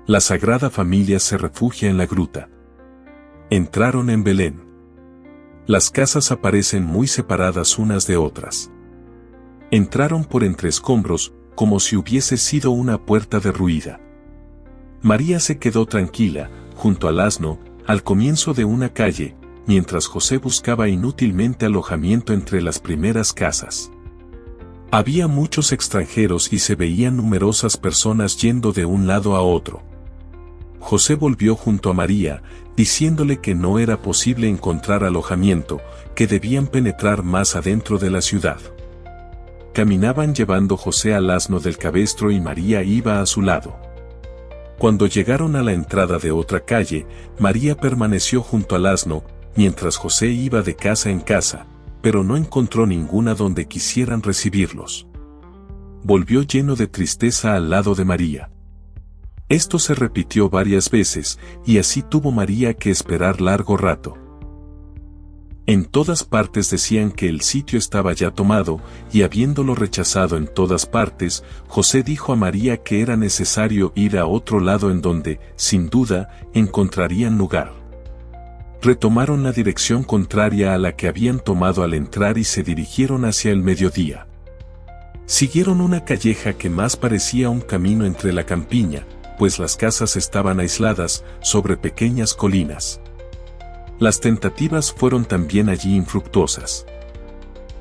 La Sagrada Familia se refugia en la gruta. Entraron en Belén. Las casas aparecen muy separadas unas de otras. Entraron por entre escombros, como si hubiese sido una puerta derruida. María se quedó tranquila, junto al asno, al comienzo de una calle, mientras José buscaba inútilmente alojamiento entre las primeras casas. Había muchos extranjeros y se veían numerosas personas yendo de un lado a otro. José volvió junto a María, diciéndole que no era posible encontrar alojamiento, que debían penetrar más adentro de la ciudad. Caminaban llevando José al asno del cabestro y María iba a su lado. Cuando llegaron a la entrada de otra calle, María permaneció junto al asno, mientras José iba de casa en casa, pero no encontró ninguna donde quisieran recibirlos. Volvió lleno de tristeza al lado de María. Esto se repitió varias veces, y así tuvo María que esperar largo rato. En todas partes decían que el sitio estaba ya tomado, y habiéndolo rechazado en todas partes, José dijo a María que era necesario ir a otro lado en donde, sin duda, encontrarían lugar. Retomaron la dirección contraria a la que habían tomado al entrar y se dirigieron hacia el mediodía. Siguieron una calleja que más parecía un camino entre la campiña, pues las casas estaban aisladas, sobre pequeñas colinas. Las tentativas fueron también allí infructuosas.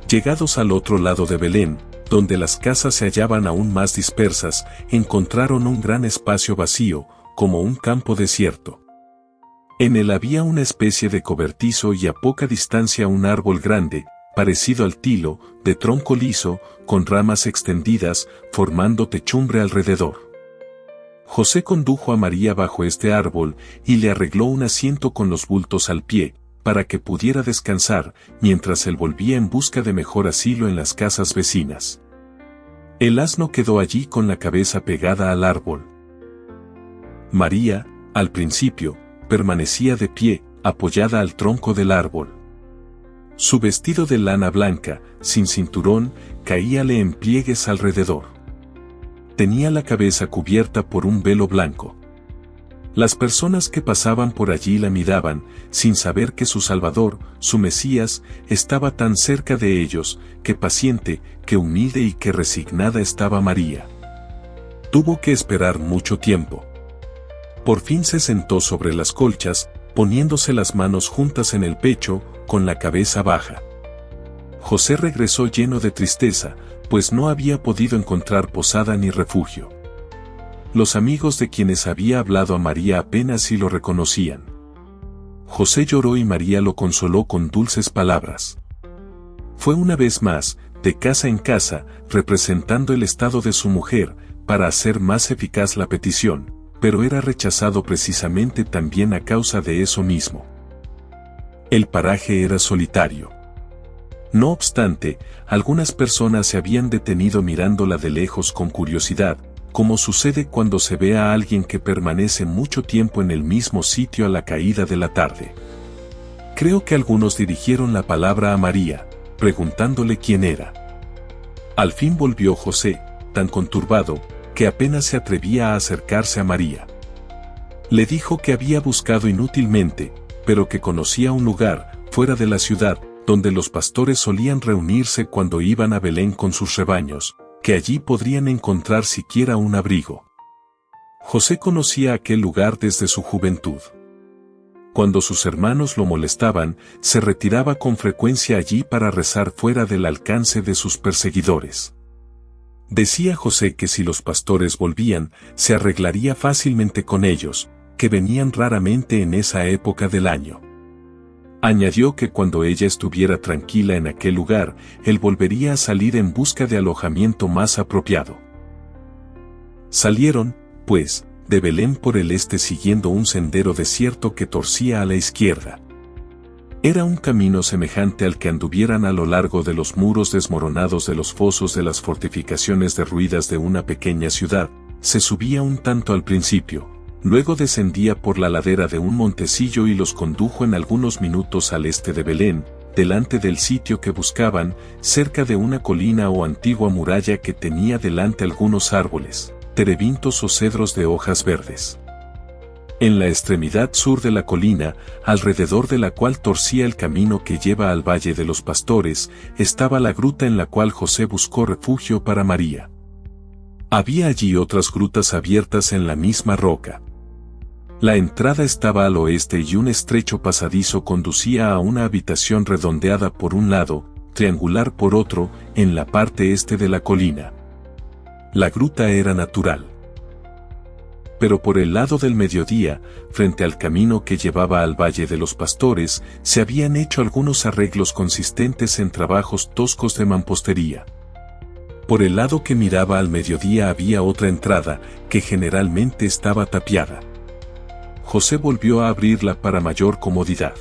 Llegados al otro lado de Belén, donde las casas se hallaban aún más dispersas, encontraron un gran espacio vacío, como un campo desierto. En él había una especie de cobertizo y a poca distancia un árbol grande, parecido al tilo, de tronco liso, con ramas extendidas, formando techumbre alrededor. José condujo a María bajo este árbol y le arregló un asiento con los bultos al pie, para que pudiera descansar, mientras él volvía en busca de mejor asilo en las casas vecinas. El asno quedó allí con la cabeza pegada al árbol. María, al principio, permanecía de pie, apoyada al tronco del árbol. Su vestido de lana blanca, sin cinturón, caíale en pliegues alrededor. Tenía la cabeza cubierta por un velo blanco. Las personas que pasaban por allí la miraban, sin saber que su Salvador, su Mesías, estaba tan cerca de ellos, que paciente, que humilde y que resignada estaba María. Tuvo que esperar mucho tiempo. Por fin se sentó sobre las colchas, poniéndose las manos juntas en el pecho, con la cabeza baja. José regresó lleno de tristeza, pues no había podido encontrar posada ni refugio. Los amigos de quienes había hablado a María apenas si lo reconocían. José lloró y María lo consoló con dulces palabras. Fue una vez más, de casa en casa, representando el estado de su mujer, para hacer más eficaz la petición, pero era rechazado precisamente también a causa de eso mismo. El paraje era solitario. No obstante, algunas personas se habían detenido mirándola de lejos con curiosidad, como sucede cuando se ve a alguien que permanece mucho tiempo en el mismo sitio a la caída de la tarde. Creo que algunos dirigieron la palabra a María, preguntándole quién era. Al fin volvió José, tan conturbado, que apenas se atrevía a acercarse a María. Le dijo que había buscado inútilmente, pero que conocía un lugar, fuera de la ciudad, donde los pastores solían reunirse cuando iban a Belén con sus rebaños, que allí podrían encontrar siquiera un abrigo. José conocía aquel lugar desde su juventud. Cuando sus hermanos lo molestaban, se retiraba con frecuencia allí para rezar fuera del alcance de sus perseguidores. Decía José que si los pastores volvían, se arreglaría fácilmente con ellos, que venían raramente en esa época del año. Añadió que cuando ella estuviera tranquila en aquel lugar, él volvería a salir en busca de alojamiento más apropiado. Salieron, pues, de Belén por el este siguiendo un sendero desierto que torcía a la izquierda. Era un camino semejante al que anduvieran a lo largo de los muros desmoronados de los fosos de las fortificaciones derruidas de una pequeña ciudad. Se subía un tanto al principio, luego descendía por la ladera de un montecillo y los condujo en algunos minutos al este de Belén, delante del sitio que buscaban, cerca de una colina o antigua muralla que tenía delante algunos árboles, terebintos o cedros de hojas verdes. En la extremidad sur de la colina, alrededor de la cual torcía el camino que lleva al Valle de los Pastores, estaba la gruta en la cual José buscó refugio para María. Había allí otras grutas abiertas en la misma roca. La entrada estaba al oeste y un estrecho pasadizo conducía a una habitación redondeada por un lado, triangular por otro, en la parte este de la colina. La gruta era natural. Pero por el lado del mediodía, frente al camino que llevaba al Valle de los Pastores, se habían hecho algunos arreglos consistentes en trabajos toscos de mampostería. Por el lado que miraba al mediodía había otra entrada, que generalmente estaba tapiada. José volvió a abrirla para mayor comodidad.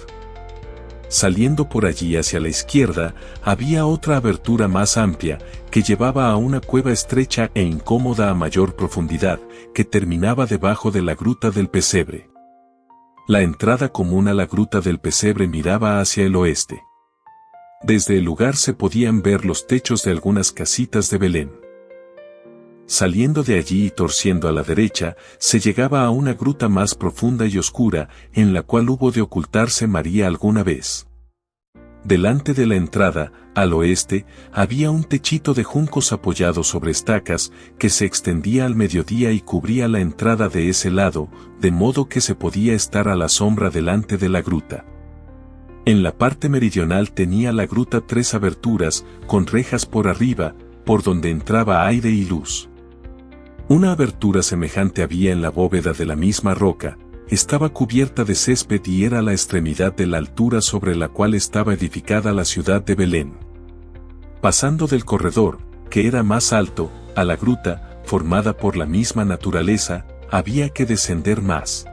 Saliendo por allí hacia la izquierda, había otra abertura más amplia, que llevaba a una cueva estrecha e incómoda a mayor profundidad, que terminaba debajo de la gruta del pesebre. La entrada común a la gruta del pesebre miraba hacia el oeste. Desde el lugar se podían ver los techos de algunas casitas de Belén. Saliendo de allí y torciendo a la derecha, se llegaba a una gruta más profunda y oscura, en la cual hubo de ocultarse María alguna vez. Delante de la entrada, al oeste, había un techito de juncos apoyado sobre estacas, que se extendía al mediodía y cubría la entrada de ese lado, de modo que se podía estar a la sombra delante de la gruta. En la parte meridional tenía la gruta 3 aberturas, con rejas por arriba, por donde entraba aire y luz. Una abertura semejante había en la bóveda de la misma roca, estaba cubierta de césped y era la extremidad de la altura sobre la cual estaba edificada la ciudad de Belén. Pasando del corredor, que era más alto, a la gruta, formada por la misma naturaleza, había que descender más.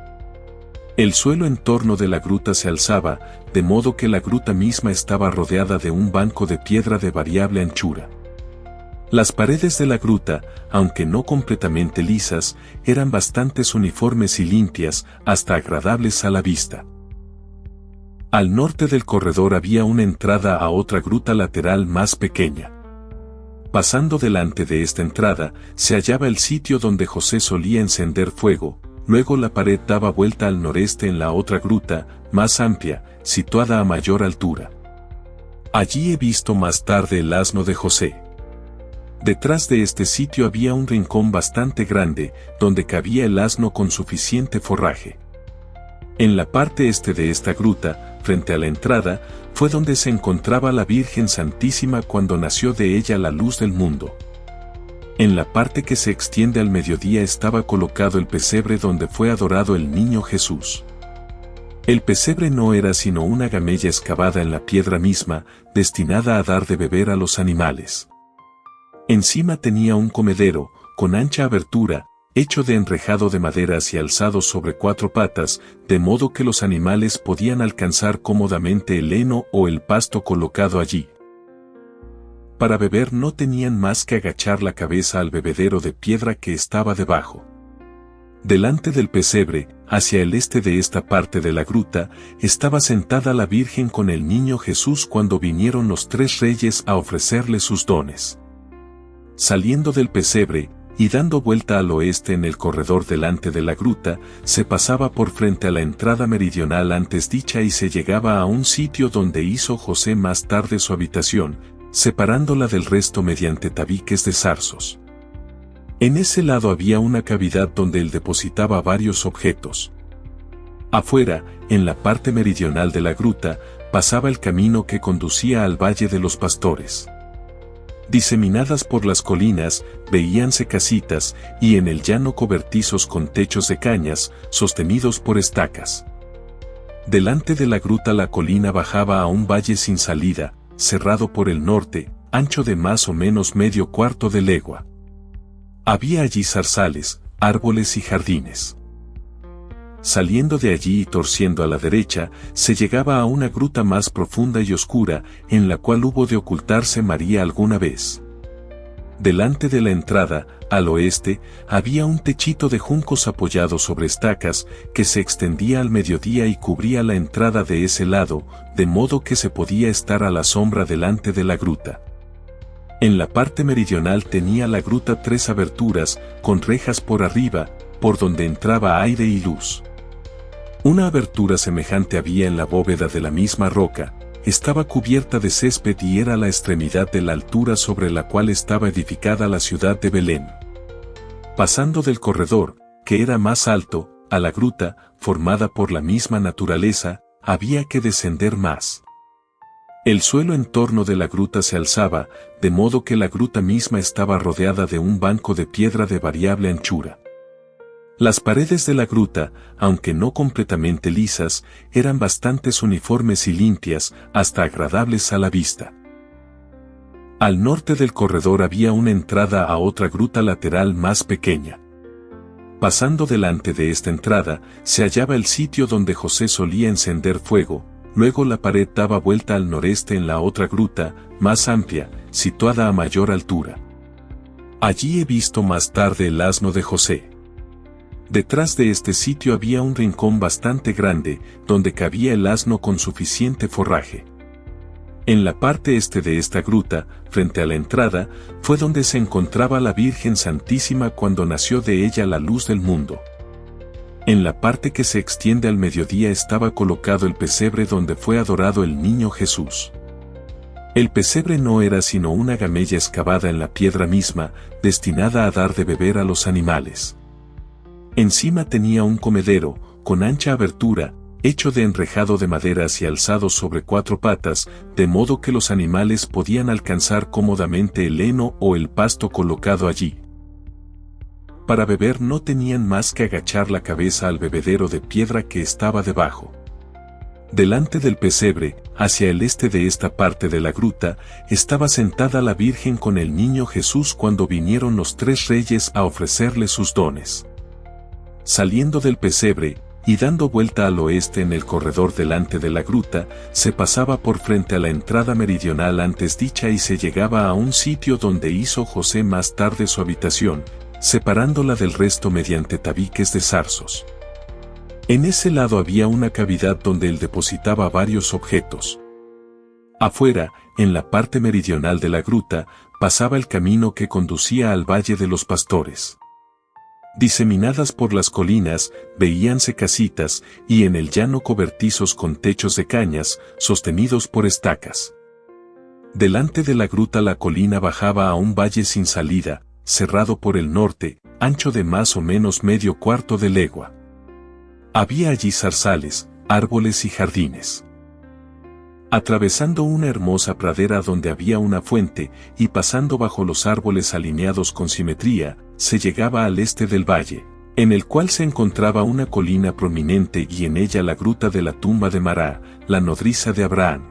El suelo en torno de la gruta se alzaba, de modo que la gruta misma estaba rodeada de un banco de piedra de variable anchura. Las paredes de la gruta, aunque no completamente lisas, eran bastante uniformes y limpias, hasta agradables a la vista. Al norte del corredor había una entrada a otra gruta lateral más pequeña. Pasando delante de esta entrada, se hallaba el sitio donde José solía encender fuego, luego la pared daba vuelta al noreste en la otra gruta, más amplia, situada a mayor altura. Allí he visto más tarde el asno de José. Detrás de este sitio había un rincón bastante grande, donde cabía el asno con suficiente forraje. En la parte este de esta gruta, frente a la entrada, fue donde se encontraba la Virgen Santísima cuando nació de ella la luz del mundo. En la parte que se extiende al mediodía estaba colocado el pesebre donde fue adorado el niño Jesús. El pesebre no era sino una gamella excavada en la piedra misma, destinada a dar de beber a los animales. Encima tenía un comedero, con ancha abertura, hecho de enrejado de maderas y alzado sobre 4 patas, de modo que los animales podían alcanzar cómodamente el heno o el pasto colocado allí. Para beber no tenían más que agachar la cabeza al bebedero de piedra que estaba debajo. Delante del pesebre, hacia el este de esta parte de la gruta, estaba sentada la Virgen con el niño Jesús cuando vinieron los 3 reyes a ofrecerle sus dones. Saliendo del pesebre, y dando vuelta al oeste en el corredor delante de la gruta, se pasaba por frente a la entrada meridional antes dicha y se llegaba a un sitio donde hizo José más tarde su habitación, separándola del resto mediante tabiques de zarzos. En ese lado había una cavidad donde él depositaba varios objetos. Afuera, en la parte meridional de la gruta, pasaba el camino que conducía al Valle de los Pastores. Diseminadas por las colinas, veíanse casitas, y en el llano cobertizos con techos de cañas, sostenidos por estacas. Delante de la gruta la colina bajaba a un valle sin salida, cerrado por el norte, ancho de más o menos medio cuarto de legua. Había allí zarzales, árboles y jardines. Saliendo de allí y torciendo a la derecha, se llegaba a una gruta más profunda y oscura, en la cual hubo de ocultarse María alguna vez. Delante de la entrada, al oeste, había un techito de juncos apoyado sobre estacas, que se extendía al mediodía y cubría la entrada de ese lado, de modo que se podía estar a la sombra delante de la gruta. En la parte meridional tenía la gruta 3 aberturas, con rejas por arriba, por donde entraba aire y luz. Una abertura semejante había en la bóveda de la misma roca, estaba cubierta de césped y era la extremidad de la altura sobre la cual estaba edificada la ciudad de Belén. Pasando del corredor, que era más alto, a la gruta, formada por la misma naturaleza, había que descender más. El suelo en torno de la gruta se alzaba, de modo que la gruta misma estaba rodeada de un banco de piedra de variable anchura. Las paredes de la gruta, aunque no completamente lisas, eran bastante uniformes y limpias, hasta agradables a la vista. Al norte del corredor había una entrada a otra gruta lateral más pequeña. Pasando delante de esta entrada, se hallaba el sitio donde José solía encender fuego, luego la pared daba vuelta al noreste en la otra gruta, más amplia, situada a mayor altura. Allí he visto más tarde el asno de José. Detrás de este sitio había un rincón bastante grande, donde cabía el asno con suficiente forraje. En la parte este de esta gruta, frente a la entrada, fue donde se encontraba la Virgen Santísima cuando nació de ella la luz del mundo. En la parte que se extiende al mediodía estaba colocado el pesebre donde fue adorado el niño Jesús. El pesebre no era sino una gamella excavada en la piedra misma, destinada a dar de beber a los animales. Encima tenía un comedero, con ancha abertura, hecho de enrejado de maderas y alzado sobre 4 patas, de modo que los animales podían alcanzar cómodamente el heno o el pasto colocado allí. Para beber no tenían más que agachar la cabeza al bebedero de piedra que estaba debajo. Delante del pesebre, hacia el este de esta parte de la gruta, estaba sentada la Virgen con el niño Jesús cuando vinieron los 3 reyes a ofrecerle sus dones. Saliendo del pesebre, y dando vuelta al oeste en el corredor delante de la gruta, se pasaba por frente a la entrada meridional antes dicha y se llegaba a un sitio donde hizo José más tarde su habitación, separándola del resto mediante tabiques de zarzos. En ese lado había una cavidad donde él depositaba varios objetos. Afuera, en la parte meridional de la gruta, pasaba el camino que conducía al Valle de los Pastores. Diseminadas por las colinas, veíanse casitas, y en el llano cobertizos con techos de cañas, sostenidos por estacas. Delante de la gruta la colina bajaba a un valle sin salida, cerrado por el norte, ancho de más o menos medio cuarto de legua. Había allí zarzales, árboles y jardines. Atravesando una hermosa pradera donde había una fuente, y pasando bajo los árboles alineados con simetría, se llegaba al este del valle, en el cual se encontraba una colina prominente y en ella la gruta de la tumba de Mará, la nodriza de Abraham.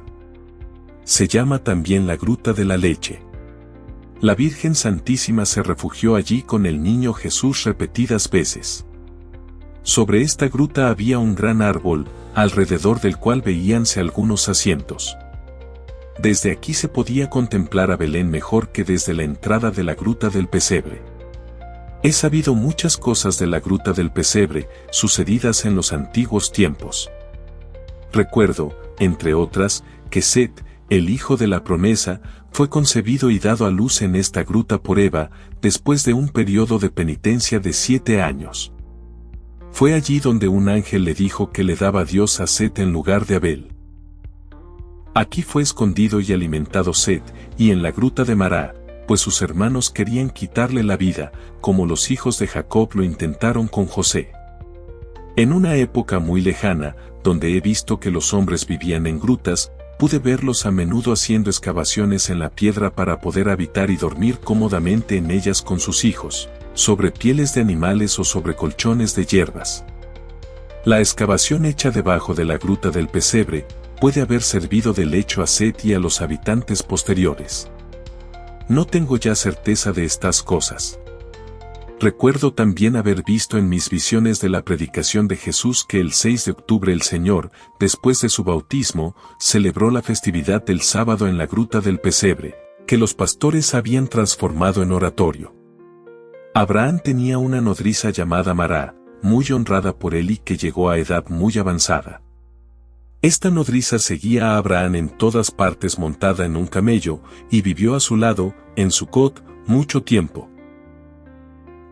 Se llama también la gruta de la leche. La Virgen Santísima se refugió allí con el niño Jesús repetidas veces. Sobre esta gruta había un gran árbol, alrededor del cual veíanse algunos asientos. Desde aquí se podía contemplar a Belén mejor que desde la entrada de la gruta del pesebre. He sabido muchas cosas de la gruta del pesebre, sucedidas en los antiguos tiempos. Recuerdo, entre otras, que Set, el hijo de la promesa, fue concebido y dado a luz en esta gruta por Eva, después de un periodo de penitencia de 7 años. Fue allí donde un ángel le dijo que le daba Dios a Set en lugar de Abel. Aquí fue escondido y alimentado Set, y en la gruta de Mará, pues sus hermanos querían quitarle la vida, como los hijos de Jacob lo intentaron con José. En una época muy lejana, donde he visto que los hombres vivían en grutas, pude verlos a menudo haciendo excavaciones en la piedra para poder habitar y dormir cómodamente en ellas con sus hijos, sobre pieles de animales o sobre colchones de hierbas. La excavación hecha debajo de la gruta del pesebre puede haber servido de lecho a Set y a los habitantes posteriores. No tengo ya certeza de estas cosas. Recuerdo también haber visto en mis visiones de la predicación de Jesús que el 6 de octubre el Señor, después de su bautismo, celebró la festividad del sábado en la gruta del pesebre, que los pastores habían transformado en oratorio. Abraham tenía una nodriza llamada Mará, muy honrada por él y que llegó a edad muy avanzada. Esta nodriza seguía a Abraham en todas partes montada en un camello, y vivió a su lado, en Sucot, mucho tiempo.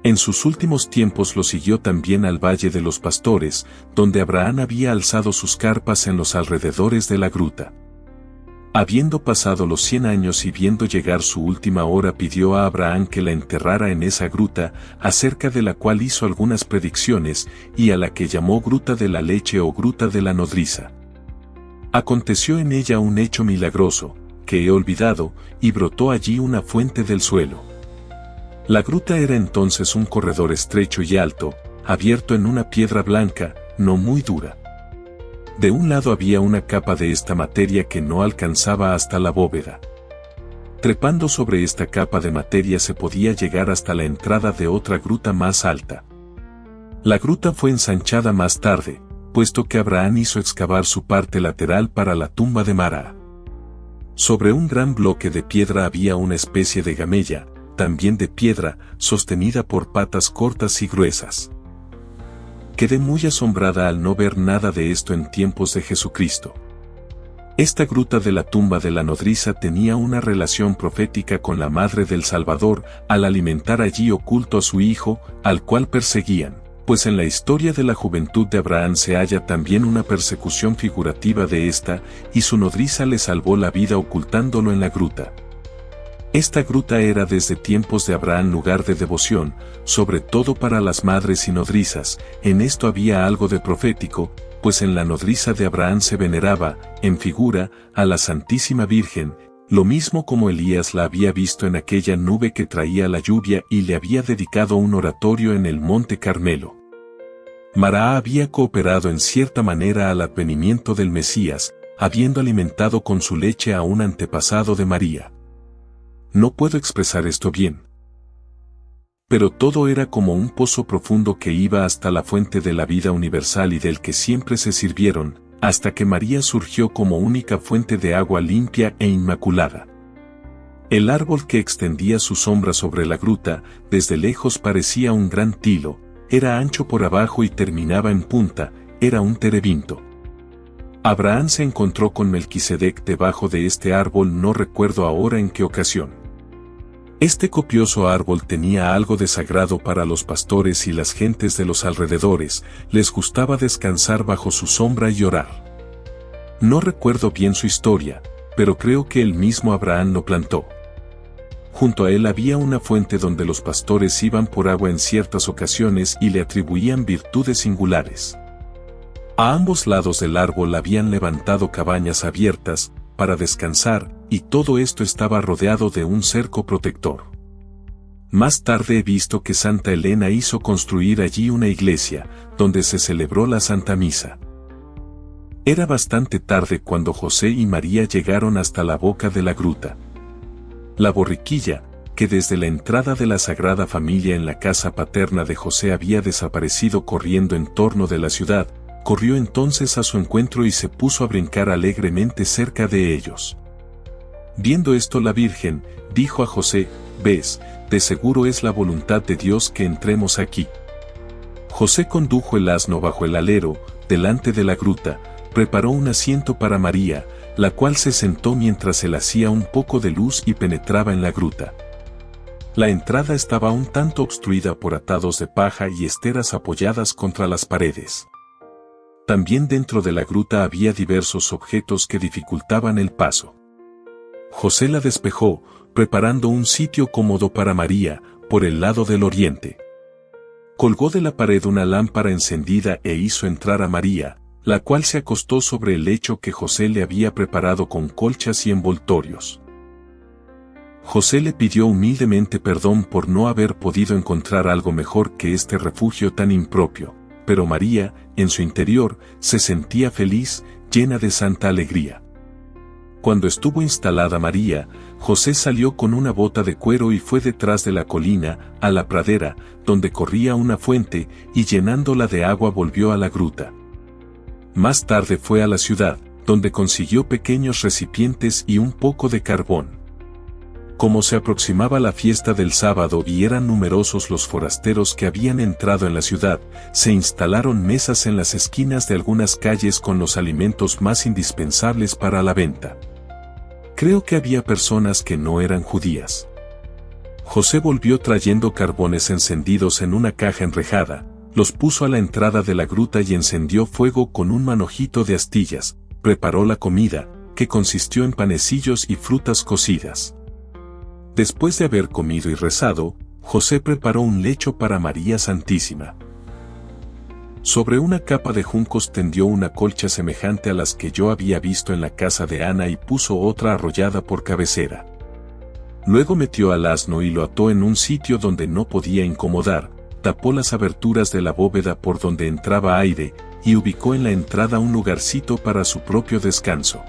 En sus últimos tiempos lo siguió también al Valle de los Pastores, donde Abraham había alzado sus carpas en los alrededores de la gruta. Habiendo pasado los 100 años y viendo llegar su última hora, pidió a Abraham que la enterrara en esa gruta, acerca de la cual hizo algunas predicciones, y a la que llamó Gruta de la Leche o Gruta de la Nodriza. Aconteció en ella un hecho milagroso, que he olvidado, y brotó allí una fuente del suelo. La gruta era entonces un corredor estrecho y alto, abierto en una piedra blanca, no muy dura. De un lado había una capa de esta materia que no alcanzaba hasta la bóveda. Trepando sobre esta capa de materia se podía llegar hasta la entrada de otra gruta más alta. La gruta fue ensanchada más tarde, puesto que Abraham hizo excavar su parte lateral para la tumba de Mara. Sobre un gran bloque de piedra había una especie de gamella, también de piedra, sostenida por patas cortas y gruesas. Quedé muy asombrada al no ver nada de esto en tiempos de Jesucristo. Esta gruta de la tumba de la nodriza tenía una relación profética con la madre del Salvador, al alimentar allí oculto a su hijo, al cual perseguían, pues en la historia de la juventud de Abraham se halla también una persecución figurativa de esta, y su nodriza le salvó la vida ocultándolo en la gruta. Esta gruta era desde tiempos de Abraham lugar de devoción, sobre todo para las madres y nodrizas. En esto había algo de profético, pues en la nodriza de Abraham se veneraba, en figura, a la Santísima Virgen, lo mismo como Elías la había visto en aquella nube que traía la lluvia y le había dedicado un oratorio en el Monte Carmelo. Mara había cooperado en cierta manera al advenimiento del Mesías, habiendo alimentado con su leche a un antepasado de María. No puedo expresar esto bien. Pero todo era como un pozo profundo que iba hasta la fuente de la vida universal y del que siempre se sirvieron, hasta que María surgió como única fuente de agua limpia e inmaculada. El árbol que extendía su sombra sobre la gruta, desde lejos parecía un gran tilo, era ancho por abajo y terminaba en punta, era un terebinto. Abraham se encontró con Melquisedec debajo de este árbol, no recuerdo ahora en qué ocasión. Este copioso árbol tenía algo de sagrado para los pastores y las gentes de los alrededores, les gustaba descansar bajo su sombra y orar. No recuerdo bien su historia, pero creo que el mismo Abraham lo plantó. Junto a él había una fuente donde los pastores iban por agua en ciertas ocasiones y le atribuían virtudes singulares. A ambos lados del árbol habían levantado cabañas abiertas, para descansar, y todo esto estaba rodeado de un cerco protector. Más tarde he visto que Santa Elena hizo construir allí una iglesia, donde se celebró la Santa Misa. Era bastante tarde cuando José y María llegaron hasta la boca de la gruta. La borriquilla, que desde la entrada de la Sagrada Familia en la casa paterna de José había desaparecido corriendo en torno de la ciudad, corrió entonces a su encuentro y se puso a brincar alegremente cerca de ellos. Viendo esto la Virgen, dijo a José, «Ves, de seguro es la voluntad de Dios que entremos aquí». José condujo el asno bajo el alero, delante de la gruta, preparó un asiento para María, la cual se sentó mientras él hacía un poco de luz y penetraba en la gruta. La entrada estaba un tanto obstruida por atados de paja y esteras apoyadas contra las paredes. También dentro de la gruta había diversos objetos que dificultaban el paso. José la despejó, preparando un sitio cómodo para María, por el lado del oriente. Colgó de la pared una lámpara encendida e hizo entrar a María, la cual se acostó sobre el lecho que José le había preparado con colchas y envoltorios. José le pidió humildemente perdón por no haber podido encontrar algo mejor que este refugio tan impropio, pero María, en su interior, se sentía feliz, llena de santa alegría. Cuando estuvo instalada María, José salió con una bota de cuero y fue detrás de la colina, a la pradera, donde corría una fuente, y llenándola de agua volvió a la gruta. Más tarde fue a la ciudad, donde consiguió pequeños recipientes y un poco de carbón. Como se aproximaba la fiesta del sábado y eran numerosos los forasteros que habían entrado en la ciudad, se instalaron mesas en las esquinas de algunas calles con los alimentos más indispensables para la venta. Creo que había personas que no eran judías. José volvió trayendo carbones encendidos en una caja enrejada, los puso a la entrada de la gruta y encendió fuego con un manojito de astillas, preparó la comida, que consistió en panecillos y frutas cocidas. Después de haber comido y rezado, José preparó un lecho para María Santísima. Sobre una capa de juncos tendió una colcha semejante a las que yo había visto en la casa de Ana y puso otra arrollada por cabecera. Luego metió al asno y lo ató en un sitio donde no podía incomodar, tapó las aberturas de la bóveda por donde entraba aire, y ubicó en la entrada un lugarcito para su propio descanso.